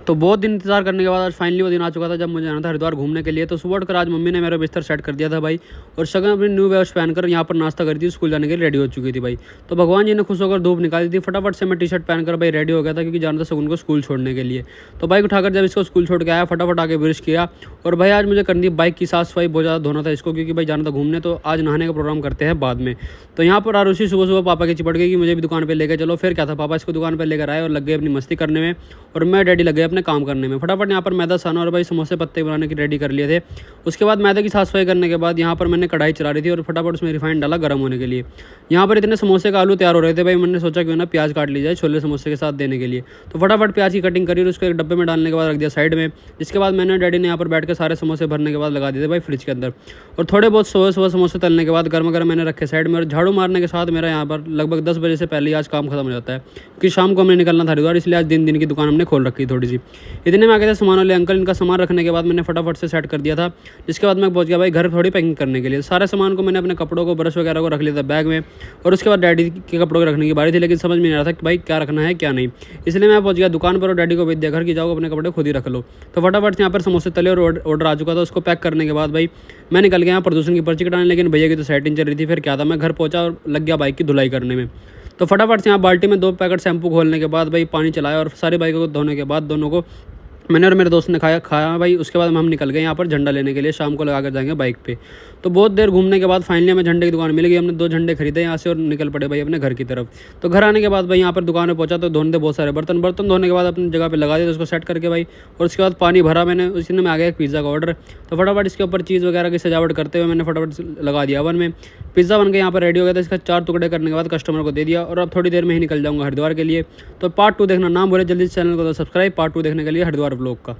तो बहुत दिन इंतजार करने के बाद आज फाइनली वो दिन आ चुका था जब मुझे जाना था हरिद्वार घूमने के लिए। तो सुबह उठकर आज मम्मी ने मेरा बिस्तर सेट कर दिया था भाई, और शगन अपनी न्यू वेयर्स पहनकर यहाँ पर नाश्ता करी थी, स्कूल जाने के लिए रेडी हो चुकी थी भाई। तो भगवान जी ने खुश होकर धूप निकाली थी, फटाफट से मैं टी शर्ट पहनकर भाई रेडी हो गया था, क्योंकि जाना था शगुन को स्कूल छोड़ने के लिए। तो बाइक उठाकर जब इसको स्कूल छोड़ के आया, फटाफट आके ब्रश किया, और भाई आज मुझे करनी बाइक की साफ सफाई बहुत ज़्यादा धोना था इसको, क्योंकि भाई जाना था घूमने, तो आज नहाने का प्रोग्राम करते हैं बाद में। तो यहाँ पर आरुषि सुबह सुबह पापा की चिपट गई कि मुझे भी दुकान पर लेकर चलो। फिर क्या था, पापा इसको दुकान पर लेकर आए और लग गए अपनी मस्ती करने में, और मैं डैडी लग गए अपने काम करने में। फटाफट यहाँ पर मैदा साना और भाई समोसे पत्ते बनाने की रेडी कर लिए थे। उसके बाद मैदे की साफ सफाई करने के बाद यहाँ पर मैंने कढ़ाई चला रही थी, और फटाफट उसमें रिफाइंड डाला गर्म होने के लिए। यहाँ पर इतने समोसे का आलू तैयार हो रहे थे भाई, मैंने सोचा क्यों ना प्याज काट ली जाए छोले समोसे के साथ देने के लिए। तो फटाफट प्याज की कटिंग करी और उसको एक डब्बे में डालने के बाद रख दिया साइड में। जिसके बाद मैंने डैडी ने यहाँ पर बैठ के सारे समोसे भरने के बाद लगा दिए थे भाई फ्रिज के अंदर, और थोड़े बहुत सुबह सुबह समोसे तलने के बाद गर्म गर्म मैंने रखे साइड में। और झाड़ू मारने के साथ मेरा यहाँ पर लगभग 10 बजे से पहले आज काम खत्म हो जाता है, क्योंकि शाम को हमने निकलना था हरिद्वार, इसलिए आज दिन की दुकान हमने खोल रखी थोड़ी सी। इतने में आ गए थे सामान वाले अंकल, इनका सामान रखने के बाद मैंने फटाफट से सेट कर दिया था। जिसके बाद मैं पहुंच गया भाई घर थोड़ी पैकिंग करने के लिए। सारे सामान को मैंने अपने कपड़ों को ब्रश वगैरह को रख लिया था बैग में, और उसके बाद डैडी के कपड़ों को रखने की बारी थी, लेकिन समझ में नहीं आ रहा था कि भाई क्या रखना है क्या नहीं। इसलिए मैं पहुंच गया दुकान पर और डैडी को भेज दिया घर की, जाओ अपने कपड़े खुद ही रख लो। तो फटाफट से यहाँ पर समोसे तले और ऑर्डर आ चुका था, उसको पैक करने के बाद भाई मैं निकल गया यहाँ प्रदूषण की पर्ची कटाने, लेकिन भैया की तो सेटिंग चल रही थी। फिर क्या था, मैं घर पहुंचा और लग गया बाइक की धुलाई करने में। तो फटाफट से यहाँ बाल्टी में 2 पैकेट शैम्पू घोलने के बाद भाई पानी चलाया, और सारी बाइकों को धोने के बाद दोनों को मैंने और मेरे दोस्त ने खाया भाई। उसके बाद हम निकल गए यहाँ पर झंडा लेने के लिए, शाम को लगा कर जाएंगे बाइक पे। तो बहुत देर घूमने के बाद फाइनली हमें झंडे की दुकान मिल गई। हमने 2 झंडे खरीदे यहाँ से और निकल पड़े भाई अपने घर की तरफ। तो घर आने के बाद भाई यहाँ पर दुकान में पहुंचा तो धोने थे बहुत सारे बर्तन धोने के बाद अपनी जगह पे लगा दिया, तो उसको सेट करके भाई, और उसके बाद पानी भरा मैंने। उसी में आ गया एक पिज़्ज़ा का ऑर्डर। तो फटाफट इसके ऊपर चीज़ वगैरह की सजावट करते हुए मैंने फटाफट लगा दिया ओवन में। पिज़्ज़ा बन के यहाँ पर रेडी हो गया था। इसका 4 टुकड़े करने के बाद कस्टमर को दे दिया, और अब थोड़ी देर में ही निकल जाऊँगा हरिद्वार के लिए। तो पार्ट 2 देखना ना भूले, जल्दी से चैनल को सब्सक्राइब, पार्ट 2 देखने के लिए हरिद्वार व्लॉग का।